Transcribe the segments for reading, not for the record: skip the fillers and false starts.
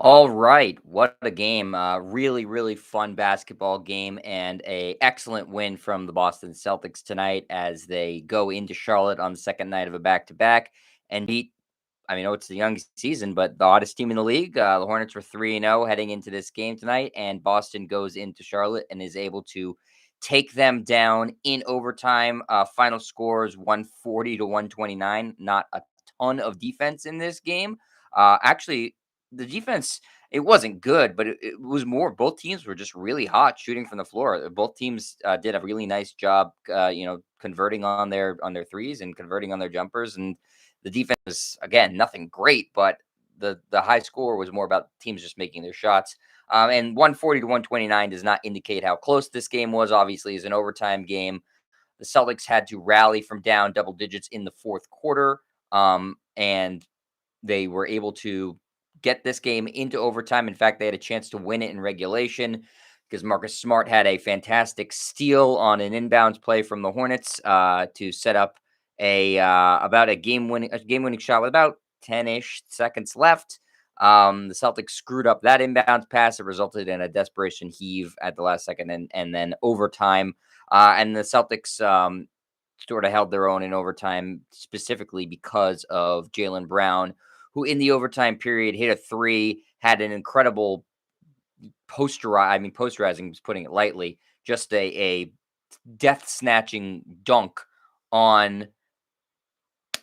All right, what a game! Really, really fun basketball game, and a excellent win from the Boston Celtics tonight as they go into Charlotte on the second night of a back-to-back and beat. I mean, it's the young season, but the hottest team in the league. The Hornets were 3-0 heading into this game tonight, and Boston goes into Charlotte and is able to take them down in overtime. Final scores 140 to 129. Not a ton of defense in this game. Actually, the defense, it wasn't good, but it was more. Both teams were just really hot shooting from the floor. Both teams did a really nice job, converting on their threes and converting on their jumpers. And the defense was, again, nothing great, but the high score was more about teams just making their shots. And 140 to 129 does not indicate how close this game was. Obviously, is an overtime game. The Celtics had to rally from down double digits in the fourth quarter, and they were able to get this game into overtime. In fact, they had a chance to win it in regulation because Marcus Smart had a fantastic steal on an inbounds play from the Hornets to set up a game winning shot with about 10-ish seconds left. The Celtics screwed up that inbounds pass. It resulted in a desperation heave at the last second, and then overtime. And the Celtics sort of held their own in overtime, specifically because of Jalen Brown, who in the overtime period hit a three, had an incredible posterizing is putting it lightly, just a death snatching dunk on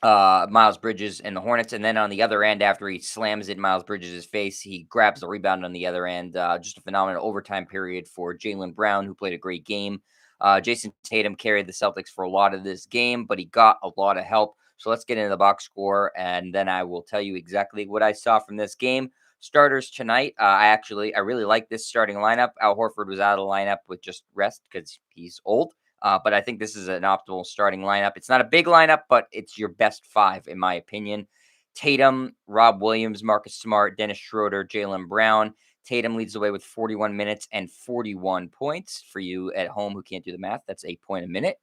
Miles Bridges and the Hornets. And then on the other end, after he slams it in Miles Bridges' face, he grabs the rebound on the other end. Just a phenomenal overtime period for Jalen Brown, who played a great game. Jayson Tatum carried the Celtics for a lot of this game, but he got a lot of help. So let's get into the box score, and then I will tell you exactly what I saw from this game. Starters tonight. I really like this starting lineup. Al Horford was out of the lineup with just rest because he's old. But I think this is an optimal starting lineup. It's not a big lineup, but it's your best five, in my opinion. Tatum, Rob Williams, Marcus Smart, Dennis Schroeder, Jalen Brown. Tatum leads the way with 41 minutes and 41 points. For you at home who can't do the math, that's 8 points a minute.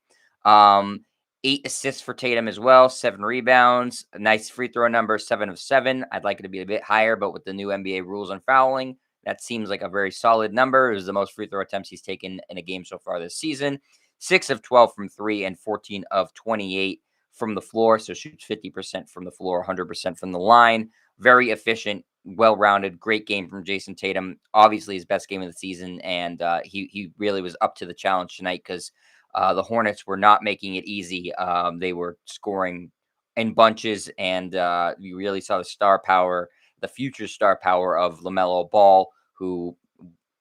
8 assists for Tatum as well, 7 rebounds, a nice free throw number, 7 of 7. I'd like it to be a bit higher, but with the new NBA rules on fouling, that seems like a very solid number. It was the most free throw attempts he's taken in a game so far this season. 6 of 12 from three and 14 of 28 from the floor. So shoots 50% from the floor, 100% from the line. Very efficient, well-rounded, great game from Jayson Tatum. Obviously his best game of the season, and he really was up to the challenge tonight because the Hornets were not making it easy. They were scoring in bunches, and you really saw the star power, the future star power of LaMelo Ball, who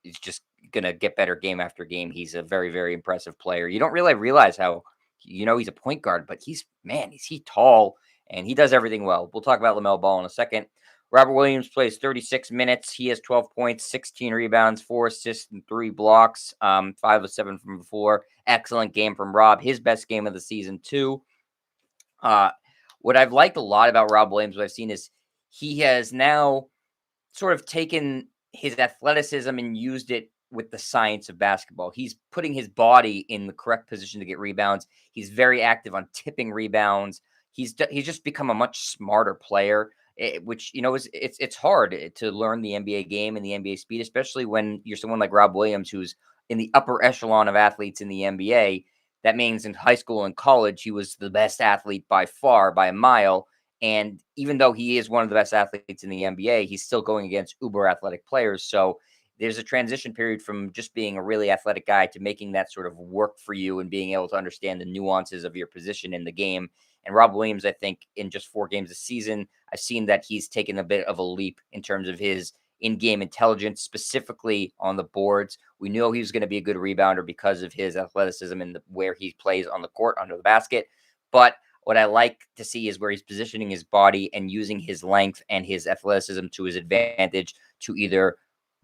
is just going to get better game after game. He's a very, very impressive player. You don't really realize how, he's a point guard, but is he tall, and he does everything well. We'll talk about LaMelo Ball in a second. Robert Williams plays 36 minutes. He has 12 points, 16 rebounds, 4 assists, and 3 blocks, 5 of 7 from the floor. Excellent game from Rob. His best game of the season, too. Uh, what I've liked a lot about Rob Williams, what I've seen, is he has now sort of taken his athleticism and used it with the science of basketball. He's putting his body in the correct position to get rebounds. He's very active on tipping rebounds. He's just become a much smarter player, which it's hard to learn the NBA game and the NBA speed, especially when you're someone like Rob Williams, who's in the upper echelon of athletes in the NBA. That means in high school and college, he was the best athlete by far, by a mile. And even though he is one of the best athletes in the NBA, he's still going against uber athletic players. So there's a transition period from just being a really athletic guy to making that sort of work for you and being able to understand the nuances of your position in the game. And Rob Williams, I think, in just 4 games this season, I've seen that he's taken a bit of a leap in terms of his in-game intelligence, specifically on the boards. We knew he was going to be a good rebounder because of his athleticism and where he plays on the court under the basket. But what I like to see is where he's positioning his body and using his length and his athleticism to his advantage to either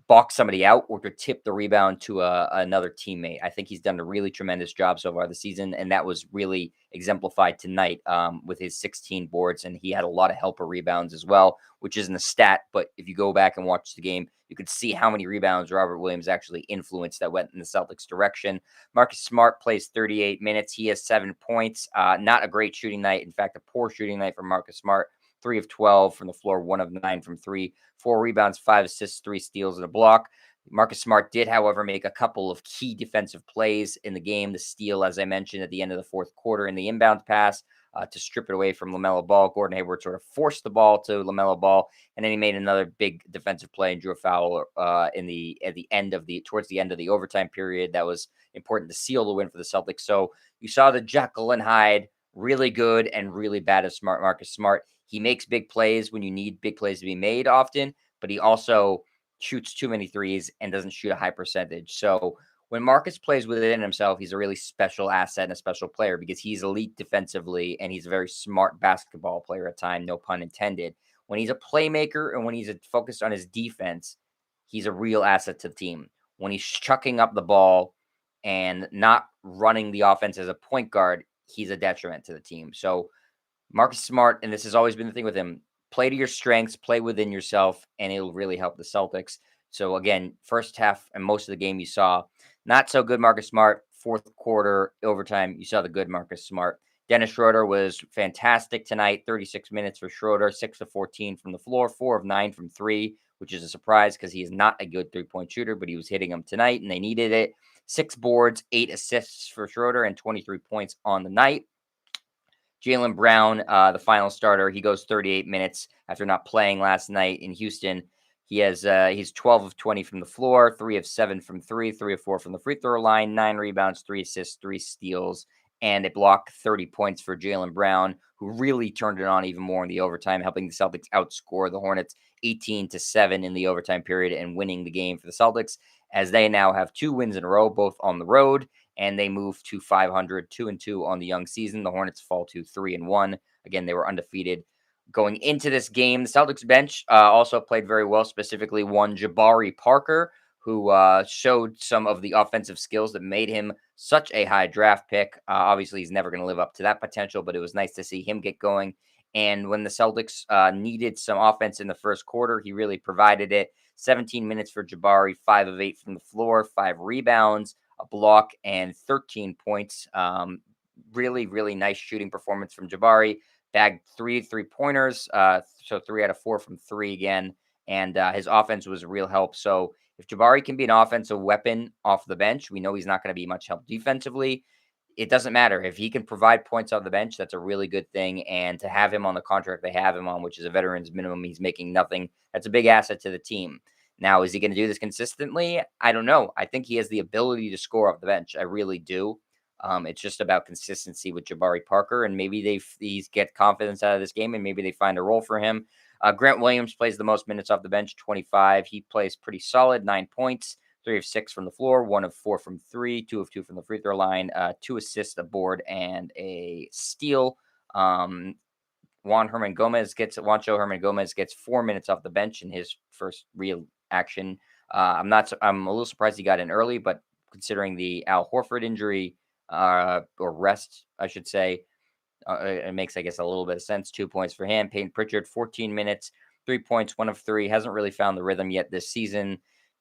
box somebody out or to tip the rebound to another teammate. I think he's done a really tremendous job so far this season, and that was really exemplified tonight with his 16 boards, and he had a lot of helper rebounds as well, which isn't a stat, but if you go back and watch the game, you could see how many rebounds Robert Williams actually influenced that went in the Celtics' direction. Marcus Smart plays 38 minutes. He has 7 points. Not a great shooting night. In fact, a poor shooting night for Marcus Smart. 3 of 12 from the floor, 1 of 9 from three, 4 rebounds, 5 assists, 3 steals, and a block. Marcus Smart did, however, make a couple of key defensive plays in the game. The steal, as I mentioned, at the end of the fourth quarter in the inbound pass to strip it away from LaMelo Ball. Gordon Hayward sort of forced the ball to LaMelo Ball, and then he made another big defensive play and drew a foul towards the end of the overtime period. That was important to seal the win for the Celtics. So you saw the Jekyll and Hyde, really good and really bad of Marcus Smart. He makes big plays when you need big plays to be made often, but he also shoots too many threes and doesn't shoot a high percentage. So when Marcus plays within himself, he's a really special asset and a special player because he's elite defensively and he's a very smart basketball player at time, no pun intended. When he's a playmaker and when he's focused on his defense, he's a real asset to the team. When he's chucking up the ball and not running the offense as a point guard, he's a detriment to the team. So Marcus Smart, and this has always been the thing with him, play to your strengths, play within yourself, and it'll really help the Celtics. So again, first half and most of the game you saw not so good Marcus Smart. Fourth quarter, overtime, you saw the good Marcus Smart. Dennis Schroeder was fantastic tonight. 36 minutes for Schroeder, 6 of 14 from the floor, 4 of 9 from three, which is a surprise because he is not a good three-point shooter, but he was hitting them tonight, and they needed it. 6 boards, 8 assists for Schroeder, and 23 points on the night. Jalen Brown, the final starter, he goes 38 minutes after not playing last night in Houston. He's 12 of 20 from the floor, 3 of 7 from three, 3 of 4 from the free throw line, 9 rebounds, 3 assists, 3 steals, and a block. 30 points for Jalen Brown, who really turned it on even more in the overtime, helping the Celtics outscore the Hornets 18-7 in the overtime period and winning the game for the Celtics, as they now have 2 wins in a row, both on the road, and they move to 500, 2-2 on the young season. The Hornets fall to 3-1. Again, they were undefeated going into this game. The Celtics bench also played very well, specifically one Jabari Parker, who showed some of the offensive skills that made him such a high draft pick. Obviously, he's never going to live up to that potential, but it was nice to see him get going. And when the Celtics needed some offense in the first quarter, he really provided it. 17 minutes for Jabari, 5 of 8 from the floor, 5 rebounds, a block, and 13 points. Really, really nice shooting performance from Jabari. Bagged 3 3-pointers, so 3 out of 4 from three again. And his offense was a real help. So if Jabari can be an offensive weapon off the bench, we know he's not going to be much help defensively. It doesn't matter. If he can provide points off the bench, that's a really good thing. And to have him on the contract they have him on, which is a veteran's minimum, he's making nothing. That's a big asset to the team. Now, is he going to do this consistently? I don't know. I think he has the ability to score off the bench. I really do. It's just about consistency with Jabari Parker, and maybe they get confidence out of this game, and maybe they find a role for him. Grant Williams plays the most minutes off the bench, 25. He plays pretty solid, 9 points, 3 of 6 from the floor, 1 of 4 from three, 2 of 2 from the free throw line, 2 assists, a board, and a steal. Juancho Herman Gomez gets 4 minutes off the bench in his first real action. I'm a little surprised he got in early, but considering the Al Horford injury, or rest, I should say, it makes, I guess, a little bit of sense. 2 points for him. Peyton Pritchard, 14 minutes, 3 points, 1 of 3. Hasn't really found the rhythm yet this season.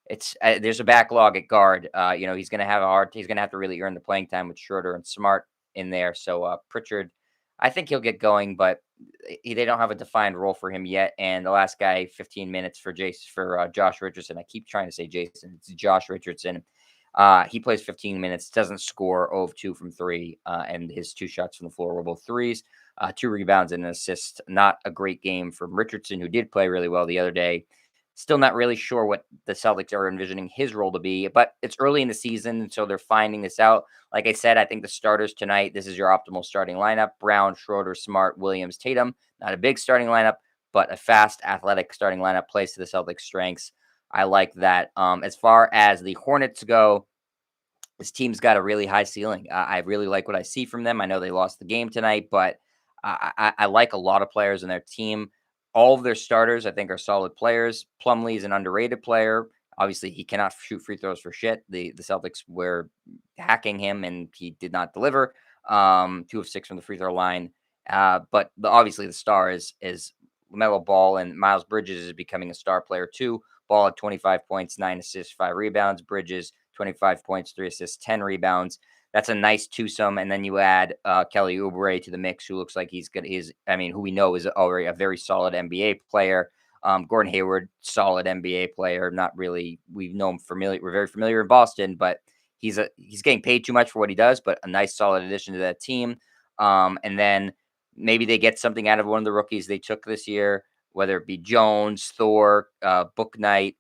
It's there's a backlog at guard. He's going to have to really earn the playing time with Schroeder and Smart in there. So Pritchard, I think he'll get going, but they don't have a defined role for him yet. And the last guy, 15 minutes for Josh Richardson. I keep trying to say Jayson. It's Josh Richardson. He plays 15 minutes, doesn't score, 0 of 2 from three, and his 2 shots from the floor were both threes, 2 rebounds and an assist. Not a great game from Richardson, who did play really well the other day. Still not really sure what the Celtics are envisioning his role to be, but it's early in the season, so they're finding this out. Like I said, I think the starters tonight, this is your optimal starting lineup: Brown, Schroeder, Smart, Williams, Tatum. Not a big starting lineup, but a fast, athletic starting lineup plays to the Celtics' strengths. I like that. As far as the Hornets go, this team's got a really high ceiling. I really like what I see from them. I know they lost the game tonight, but I like a lot of players in their team. All of their starters, I think, are solid players. Plumlee is an underrated player. Obviously, he cannot shoot free throws for shit. The Celtics were hacking him, and he did not deliver. 2 of 6 from the free throw line. But obviously, the star is LaMelo Ball, and Miles Bridges is becoming a star player too. Ball at 25 points, 9 assists, 5 rebounds. Bridges, 25 points, 3 assists, 10 rebounds. That's a nice twosome. And then you add Kelly Oubre to the mix, who looks like he's good. Who we know is already a very solid NBA player. Gordon Hayward, solid NBA player. Not really, we've known familiar. We're very familiar in Boston, but he's getting paid too much for what he does. But a nice, solid addition to that team. And then maybe they get something out of one of the rookies they took this year, whether it be Jones, Thor, Book Knight,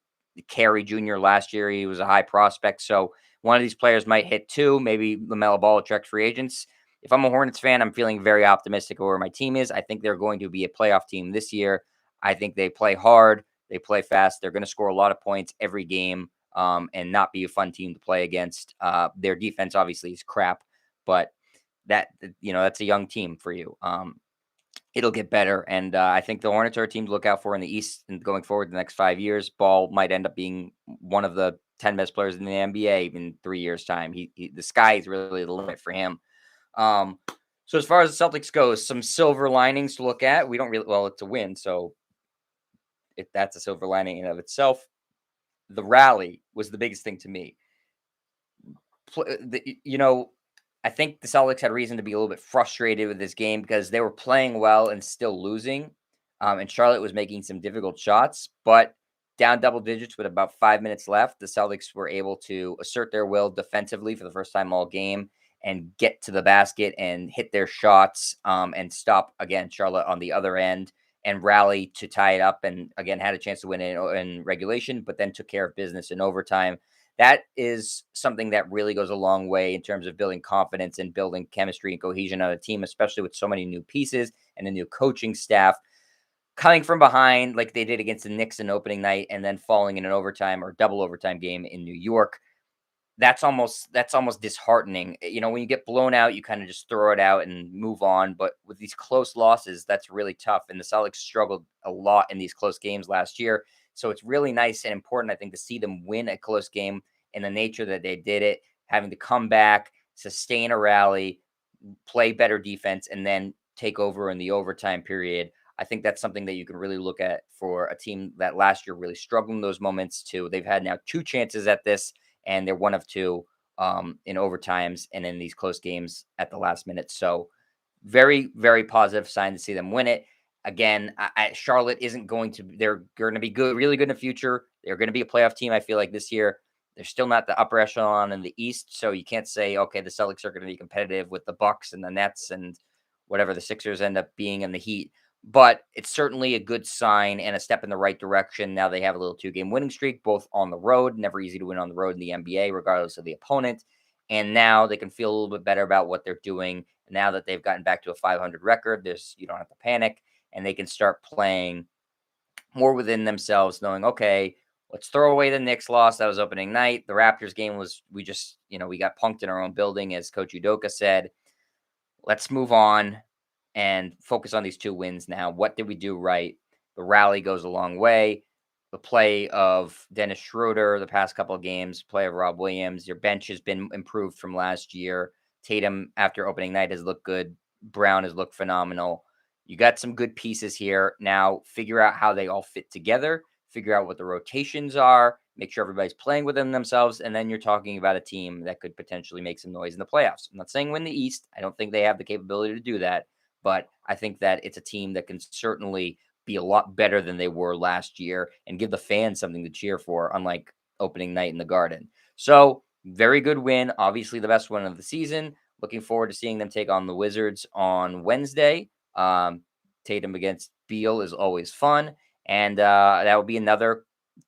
Carey Jr. last year. He was a high prospect. So one of these players might hit too. Maybe LaMelo Ball attracts free agents. If I'm a Hornets fan, I'm feeling very optimistic over where my team is. I think they're going to be a playoff team this year. I think they play hard. They play fast. They're going to score a lot of points every game and not be a fun team to play against. Their defense obviously is crap, but that's a young team for you. It'll get better, and I think the Hornets are a team to look out for in the East and going forward the next 5 years. Ball might end up being one of the 10 best players in the NBA in 3 years' time. The sky is really the limit for him. So as far as the Celtics goes, some silver linings to look at. We don't really it's a win, so if that's a silver lining in and of itself. The rally was the biggest thing to me. I think the Celtics had reason to be a little bit frustrated with this game because they were playing well and still losing. And Charlotte was making some difficult shots, but down double digits with about 5 minutes left, the Celtics were able to assert their will defensively for the first time all game and get to the basket and hit their shots and stop, again, Charlotte on the other end and rally to tie it up. And again, had a chance to win in regulation, but then took care of business in overtime. That is something that really goes a long way in terms of building confidence and building chemistry and cohesion on a team, especially with so many new pieces and a new coaching staff. Coming from behind like they did against the Knicks in opening night and then falling in an overtime or double overtime game in New York, that's almost disheartening. When you get blown out, you kind of just throw it out and move on. But with these close losses, that's really tough. And the Celtics struggled a lot in these close games last year. So it's really nice and important, I think, to see them win a close game in the nature that they did it, having to come back, sustain a rally, play better defense, and then take over in the overtime period. I think that's something that you can really look at for a team that last year really struggled in those moments too. They've had now 2 chances at this, and they're 1 of 2 in overtimes and in these close games at the last minute. So very, very positive sign to see them win it. Again, Charlotte isn't going to. They're going to be good, really good in the future. They're going to be a playoff team. I feel like this year they're still not the upper echelon in the East, so you can't say okay, the Celtics are going to be competitive with the Bucks and the Nets and whatever the Sixers end up being in the Heat. But it's certainly a good sign and a step in the right direction. Now they have a little 2-game winning streak, both on the road. Never easy to win on the road in the NBA, regardless of the opponent. And now they can feel a little bit better about what they're doing. Now that they've gotten back to a 500 record, you don't have to panic, and they can start playing more within themselves, knowing, okay, let's throw away the Knicks loss. That was opening night. The Raptors game was, we got punked in our own building, as Coach Udoka said. Let's move on and focus on these 2 wins now. What did we do right? The rally goes a long way. The play of Dennis Schroeder the past couple of games, play of Rob Williams. Your bench has been improved from last year. Tatum, after opening night, has looked good. Brown has looked phenomenal. You got some good pieces here. Now figure out how they all fit together. Figure out what the rotations are. Make sure everybody's playing within themselves. And then you're talking about a team that could potentially make some noise in the playoffs. I'm not saying win the East. I don't think they have the capability to do that. But I think that it's a team that can certainly be a lot better than they were last year and give the fans something to cheer for, unlike opening night in the Garden. So very good win. Obviously the best one of the season. Looking forward to seeing them take on the Wizards on Wednesday. Tatum against Beal is always fun. And that will be another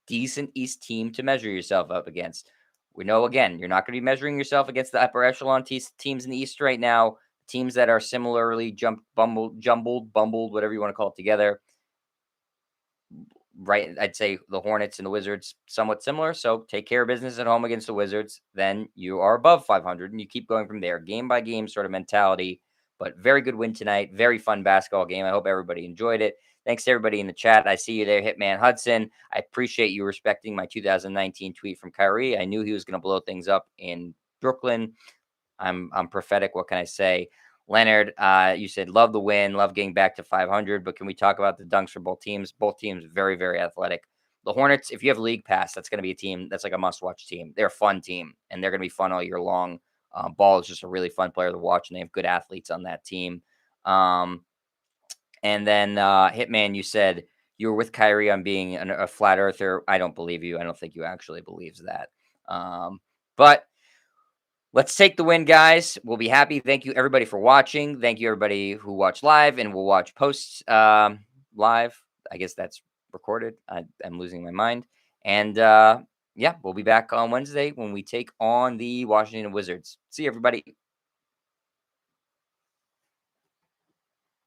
decent East team to measure yourself up against. We know, again, you're not going to be measuring yourself against the upper echelon teams in the East right now. Teams that are similarly jumbled, whatever you want to call it together. Right, I'd say the Hornets and the Wizards somewhat similar. So take care of business at home against the Wizards. Then you are above 500, and you keep going from there. Game by game sort of mentality. But very good win tonight. Very fun basketball game. I hope everybody enjoyed it. Thanks to everybody in the chat. I see you there, Hitman Hudson. I appreciate you respecting my 2019 tweet from Kyrie. I knew he was going to blow things up in Brooklyn. I'm prophetic. What can I say? Leonard, you said love the win, love getting back to 500. But can we talk about the dunks for both teams? Both teams very, very athletic. The Hornets, if you have League Pass, that's going to be a team that's like a must-watch team. They're a fun team, and they're going to be fun all year long. Ball is just a really fun player to watch, and they have good athletes on that team. Um, and then Hitman, you said you were with Kyrie on being a flat earther. I don't believe you. I don't think you actually believes that. But let's take the win, guys. We'll be happy. Thank you, everybody, for watching. Thank you, everybody who watched live and will watch posts live. I guess that's recorded. I'm losing my mind. And yeah, we'll be back on Wednesday when we take on the Washington Wizards. See you, everybody.